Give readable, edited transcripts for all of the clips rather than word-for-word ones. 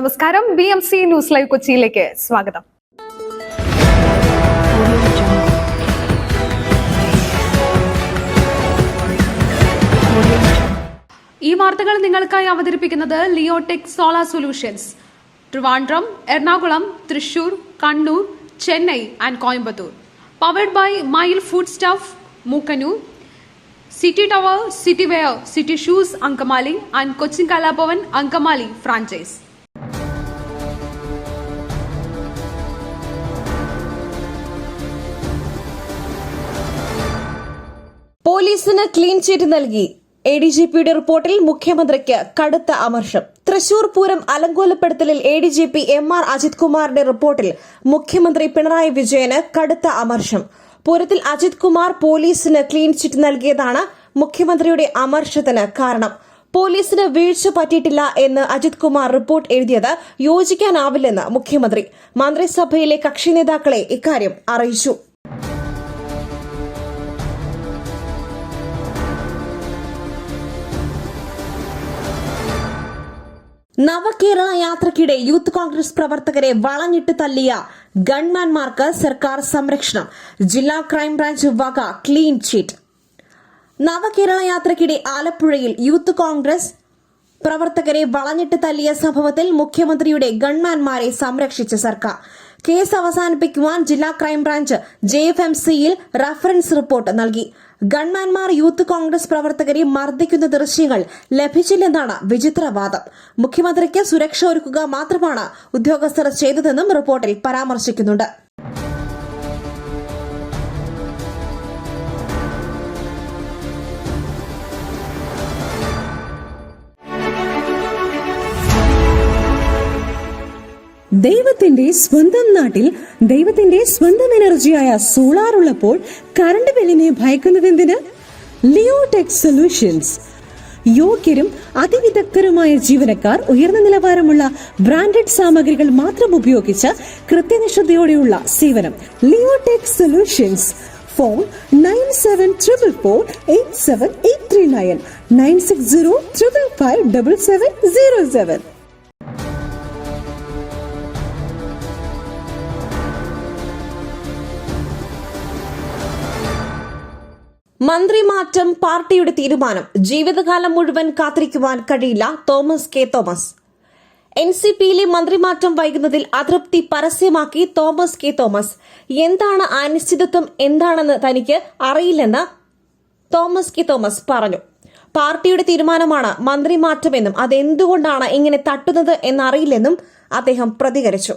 നമസ്കാരം, BMC news live കൊച്ചിയിലേക്ക് സ്വാഗതം. ഈ വാർത്തകൾ നിങ്ങൾക്കായി അവതരിപ്പിക്കുന്നത് Leotech solar solutions, Trivandrum, Ernakulam, Thrissur, Kannur, Chennai and Coimbatore. Powered by mile food stuff, Mookkannoor, City Tower, City Wear, City Shoes, Ankamali and Cochin Kalapavan, Ankamali franchise. പോലീസിന് ക്ലീൻ ചിറ്റ് നൽകി ADGPയുടെ റിപ്പോർട്ടിൽ മുഖ്യമന്ത്രിക്ക് കടുത്ത അമർഷം. തൃശൂർ പൂരം അലങ്കോലപ്പെടുത്തലിൽ ADGP MR അജിത് കുമാറിന്റെ റിപ്പോർട്ടിൽ മുഖ്യമന്ത്രി പിണറായി വിജയന് കടുത്ത അമർഷം. പൂരത്തിൽ അജിത് കുമാർ പോലീസിന് ക്ലീൻ ചിറ്റ് നൽകിയതാണ് മുഖ്യമന്ത്രിയുടെ അമർഷത്തിന് കാരണം. പോലീസിന് വീഴ്ച പറ്റിയിട്ടില്ല എന്ന് അജിത് കുമാർ റിപ്പോർട്ട് എഴുതിയത് യോജിക്കാനാവില്ലെന്ന് മുഖ്യമന്ത്രി മന്ത്രിസഭയിലെ കക്ഷി നേതാക്കളെ ഇക്കാര്യം അറിയിച്ചു. നവകേരള യാത്രയ്ക്കിടെ യൂത്ത് കോൺഗ്രസ് പ്രവർത്തകരെ വളഞ്ഞിട്ട് തല്ലിയ ഗൺമാൻമാർക്ക് സർക്കാർ സംരക്ഷണം. ജില്ലാ ക്രൈംബ്രാഞ്ച് വക ക്ലീൻ ചിറ്റ്. നവകേരള യാത്രയ്ക്കിടെ ആലപ്പുഴയിൽ യൂത്ത് കോൺഗ്രസ് പ്രവർത്തകരെ വളഞ്ഞിട്ട് തല്ലിയ സംഭവത്തിൽ മുഖ്യമന്ത്രിയുടെ ഗൺമാൻമാരെ സംരക്ഷിച്ച സർക്കാർ. കേസ് അവസാനിപ്പിക്കുവാൻ ജില്ലാ ക്രൈംബ്രാഞ്ച് JFMCയിൽ റഫറൻസ് റിപ്പോർട്ട് നൽകി. ഗൺമാൻമാർ യൂത്ത് കോൺഗ്രസ് പ്രവർത്തകരെ മർദ്ദിക്കുന്ന ദൃശ്യങ്ങൾ ലഭിച്ചില്ലെന്നാണ് വിചിത്രവാദം. മുഖ്യമന്ത്രിക്ക് സുരക്ഷ ഒരുക്കുക മാത്രമാണ് ഉദ്യോഗസ്ഥർ ചെയ്തതെന്നും റിപ്പോർട്ടിൽ പരാമർശിക്കുന്നുണ്ട്. ദൈവത്തിന്റെ സ്വന്തം നാട്ടിൽ ദൈവത്തിന്റെ സ്വന്തം എനർജിയായ സോളാർ ഉള്ളപ്പോൾ കറണ്ട് ബില്ലിനെ ഭയക്കുന്നതെന്തിന്? Leotech solutions. യോഗ്യരും അതിവിദഗ്ധരുമായ ജീവനക്കാർ, ഉയർന്ന നിലവാരമുള്ള ബ്രാൻഡഡ് സാമഗ്രികൾ മാത്രം ഉപയോഗിച്ച് കൃത്യനിഷ്ഠതയോടെയുള്ള സേവനം. Leotech solutions. ഫോൺ 9744487839 9605557707. മന്ത്രിമാറ്റം പാർട്ടിയുടെ തീരുമാനം. ജീവിതകാലം മുഴുവൻ കാത്തിരിക്കുവാൻ കഴിയില്ല തോമസ് കെ തോമസ്. NCPയിലെ മന്ത്രിമാറ്റം വൈകുന്നതിൽ അതൃപ്തി പരസ്യമാക്കി തോമസ് കെ തോമസ്. എന്താണ് അനിശ്ചിതത്വം എന്താണെന്ന് തനിക്ക് അറിയില്ലെന്ന് തോമസ് കെ തോമസ് പറഞ്ഞു. പാർട്ടിയുടെ തീരുമാനമാണ് മന്ത്രിമാറ്റമെന്നും അതെന്തുകൊണ്ടാണ് ഇങ്ങനെ തട്ടുന്നത് എന്നറിയില്ലെന്നും അദ്ദേഹം പ്രതികരിച്ചു.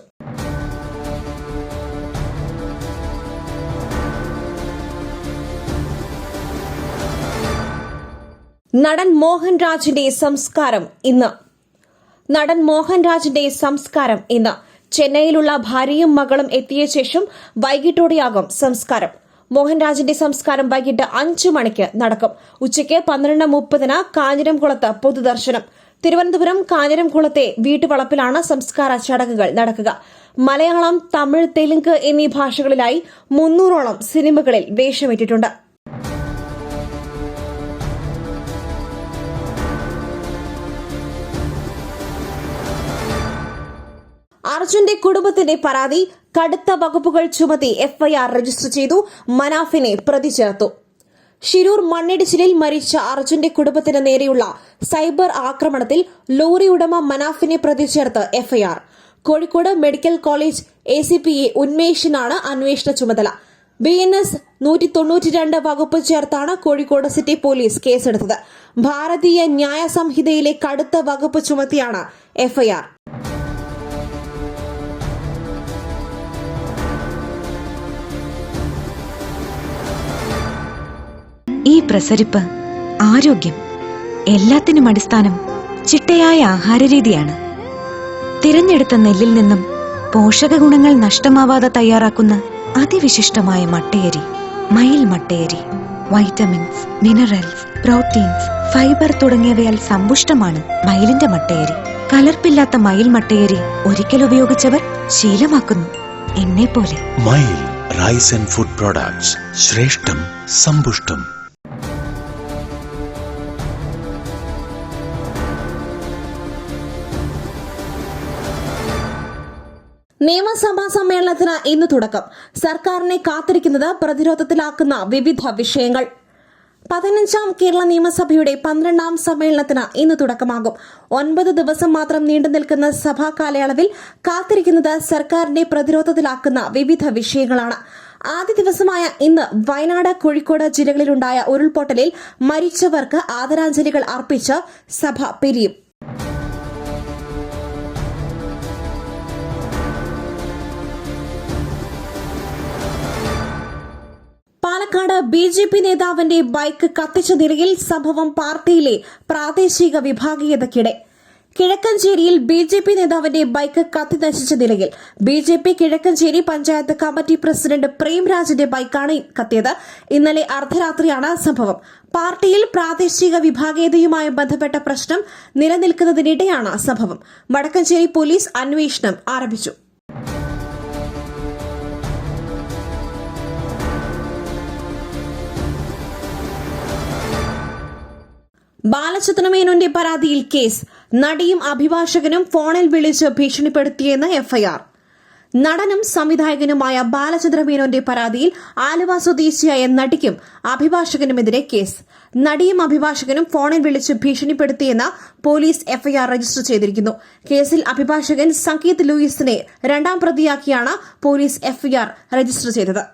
നടൻ മോഹൻരാജിന്റെ സംസ്കാരം ഇന്ന്. നടൻ മോഹൻരാജിന്റെ സംസ്കാരം ഇന്ന്. ചെന്നൈയിലുള്ള ഭാര്യയും മകളും എത്തിയ ശേഷം വൈകിട്ടോടെയാകും സംസ്കാരം. മോഹൻരാജിന്റെ സംസ്കാരം വൈകിട്ട് 5 മണിക്ക് നടക്കും. ഉച്ചയ്ക്ക് 12:30 കാഞ്ഞിരംകുളത്ത് പൊതുദർശനം. തിരുവനന്തപുരം കാഞ്ഞിരംകുളത്തെ വീട്ടുവളപ്പിലാണ് സംസ്കാര ചടങ്ങുകൾ നടക്കുക. മലയാളം, തമിഴ്, തെലുങ്ക് എന്നീ ഭാഷകളിലായി 300ഓളം സിനിമകളിൽ വേഷമിട്ടിട്ടുണ്ട്. അർജുന്റെ കുടുംബത്തിന്റെ പരാതി. കടുത്ത വകുപ്പുകൾ ചുമത്തി FIR രജിസ്റ്റർ ചെയ്തു. മനാഫിനെ പ്രതി ചേർത്തു. ശിരൂർ മണ്ണിടിച്ചിലിൽ മരിച്ച അർജുന്റെ കുടുംബത്തിന് നേരെയുള്ള സൈബർ ആക്രമണത്തിൽ ലോറി ഉടമ മനാഫിനെ പ്രതി ചേർത്ത് FIR. Kozhikode medical college ACPA ഉന്മേഷിനാണ് അന്വേഷണ ചുമതല. BNS 192 വകുപ്പ് ചേർത്താണ് കോഴിക്കോട് സിറ്റി പോലീസ് കേസെടുത്തത്. ഭാരതീയ ന്യായ സംഹിതയിലെ കടുത്ത വകുപ്പ് ചുമത്തിയാണ് FIR. ഈ പ്രസരിപ്പ്, ആരോഗ്യം, എല്ലാത്തിനും അടിസ്ഥാനം ചിട്ടയായ ആഹാരരീതിയാണ്. തിരഞ്ഞെടുത്ത നെല്ലിൽ നിന്നും പോഷക ഗുണങ്ങൾ നഷ്ടമാവാതെ തയ്യാറാക്കുന്ന അതിവിശിഷ്ടമായ മട്ടയരി, മയിൽ മട്ടയരി. വൈറ്റമിൻസ്, മിനറൽസ്, പ്രോട്ടീൻസ്, ഫൈബർ തുടങ്ങിയവയാൽ സമ്പുഷ്ടമാണ് മയിലിന്റെ മട്ടയരി. കലർപ്പില്ലാത്ത മയിൽ മട്ടയരി ഒരിക്കൽ ഉപയോഗിച്ചവർ ശീലമാക്കുന്നു, എന്നെപ്പോലെ. മയിൽ റൈസ് ആൻഡ് ഫുഡ് പ്രോഡക്ട്സ്. ശ്രേഷ്ഠം, സമ്പുഷ്ടം. നിയമസഭാ സമ്മേളനത്തിന് ഇന്ന് തുടക്കം. സർക്കാരിനെ കാത്തിരിക്കുന്നത് പ്രതിരോധത്തിലാക്കുന്ന വിവിധ വിഷയങ്ങൾ. 15ാം കേരള നിയമസഭയുടെ 12ാം സമ്മേളനത്തിന് ഇന്ന് തുടക്കമാകും. 9 ദിവസം മാത്രം നീണ്ടു നിൽക്കുന്ന സഭാ കാലയളവിൽ കാത്തിരിക്കുന്നത് സർക്കാരിനെ പ്രതിരോധത്തിലാക്കുന്ന വിവിധ വിഷയങ്ങളാണ്. ആദ്യ ദിവസമായ ഇന്ന് വയനാട്, കോഴിക്കോട് ജില്ലകളിലുണ്ടായ ഉരുൾപൊട്ടലിൽ മരിച്ചവർക്ക് ആദരാഞ്ജലികൾ അർപ്പിച്ച് സഭ പിരിയും. പാലക്കാട് BJP നേതാവിന്റെ ബൈക്ക് കത്തിച്ച നിലയിൽ സംഭവം പാർട്ടിയിലെ പ്രാദേശിക വിഭാഗീയതയ്ക്കിടെ. കിഴക്കഞ്ചേരിയിൽ BJP നേതാവിന്റെ ബൈക്ക് കത്തി നശിച്ച നിലയിൽ BJP Kizhakkanchery panchayat committee president പ്രേംരാജിന്റെ ബൈക്കാണ് കത്തിയത്. ഇന്നലെ അർദ്ധരാത്രിയാണ് സംഭവം. പാർട്ടിയിൽ പ്രാദേശിക വിഭാഗീയതയുമായി ബന്ധപ്പെട്ട പ്രശ്നം നിലനിൽക്കുന്നതിനിടെയാണ് സംഭവം. വടക്കഞ്ചേരി പോലീസ് അന്വേഷണം ആരംഭിച്ചു. ബാലചന്ദ്രമേനോന്റെ പരാതിയിൽ കേസ്. നടിയും അഭിഭാഷകനും ഫോണിൽ വിളിച്ച് ഭീഷണിപ്പെടുത്തിയെന്ന് FIR. നടനും സംവിധായകനുമായ ബാലചന്ദ്രമേനോന്റെ പരാതിയിൽ ആലുവ സ്വദേശിയായ നടിക്കും അഭിഭാഷകനുമെതിരെ കേസ്. നടിയും അഭിഭാഷകനും ഫോണിൽ വിളിച്ച് ഭീഷണിപ്പെടുത്തിയെന്ന് പോലീസ് FIR രജിസ്റ്റർ ചെയ്തിരിക്കുന്നു. കേസിൽ അഭിഭാഷകൻ സംഗീത് ലൂയിസിനെ 2ാം പ്രതിയാക്കിയാണ് പോലീസ് FIR രജിസ്റ്റർ ചെയ്തത്.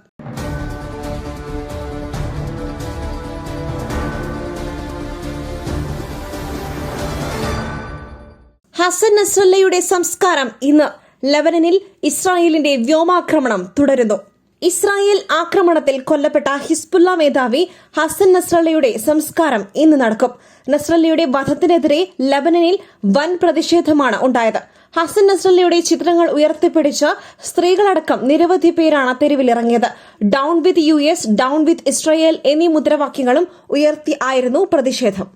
ഹസൻ നസ്രല്ലയുടെ സംസ്കാരം ഇന്ന്. ലെബനനിൽ ഇസ്രായേലിന്റെ വ്യോമാക്രമണം തുടരുന്നു. ഇസ്രായേൽ ആക്രമണത്തിൽ കൊല്ലപ്പെട്ട ഹിസ്ബുള്ള മേധാവി ഹസൻ നസ്രല്ലയുടെ സംസ്കാരം ഇന്ന് നടക്കും. നസ്രല്ലയുടെ വധത്തിനെതിരെ ലെബനനിൽ വൻ പ്രതിഷേധമാണ് ഉണ്ടായത്. ഹസൻ നസ്രല്ലയുടെ ചിത്രങ്ങൾ ഉയർത്തിപ്പിടിച്ച് സ്ത്രീകളടക്കം നിരവധി പേരാണ് തെരുവിലിറങ്ങിയത്. Down with US, down with Israel എന്നീ മുദ്രാവാക്യങ്ങളും ഉയർത്തി ആയിരുന്നു പ്രതിഷേധം.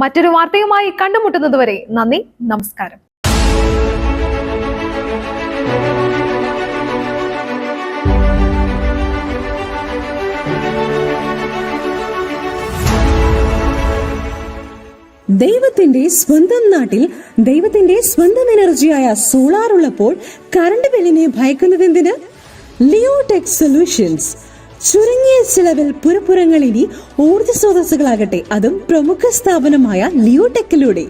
മറ്റൊരു വാർത്തയുമായി കണ്ടുമുട്ടുന്നതുവരെ നന്ദി, നമസ്കാരം. ദൈവത്തിന്റെ സ്വന്തം നാട്ടിൽ ദൈവത്തിന്റെ സ്വന്തം എനർജിയായ സോളാർ ഉള്ളപ്പോൾ കറണ്ട് ബില്ലിനെ ഭയക്കുന്നതെന്തിന്? Leotech solutions. ചുരുങ്ങിയ ചിലവിൽ പുരപ്പുറങ്ങൾ ഇനി ഊർജ്ജ സ്രോതസ്സുകളാകട്ടെ, അതും പ്രമുഖ സ്ഥാപനമായ ലിയോടെക്കിലൂടെ.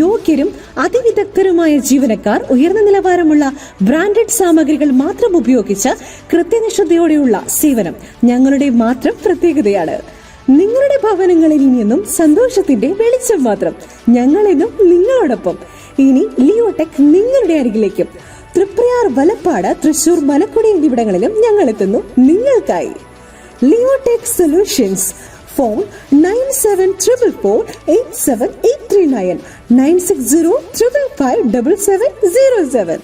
യോഗ്യരും അതിവിദഗ്ധരുമായ ജീവനക്കാർ, ഉയർന്ന നിലവാരമുള്ള ബ്രാൻഡഡ് സാമഗ്രികൾ മാത്രം ഉപയോഗിച്ച് കൃത്യനിഷ്ഠതയോടെയുള്ള സേവനം ഞങ്ങളുടെ മാത്രം പ്രത്യേകതയാണ്. നിങ്ങളുടെ ഭവനങ്ങളിൽ നിന്നും സന്തോഷത്തിന്റെ വെളിച്ചം മാത്രം. ഞങ്ങളെന്നും നിങ്ങളോടൊപ്പം. ഇനി ലിയോടെക് നിങ്ങളുടെ അരികിലേക്കും. തൃപ്രയാർ, വലപ്പാട്, തൃശൂർ, മലക്കുടി എന്നിവിടങ്ങളിലും ഞങ്ങൾ എത്തുന്നു നിങ്ങൾക്കായി. Leotech solutions. ഫോൺ 9744487839 96055577707.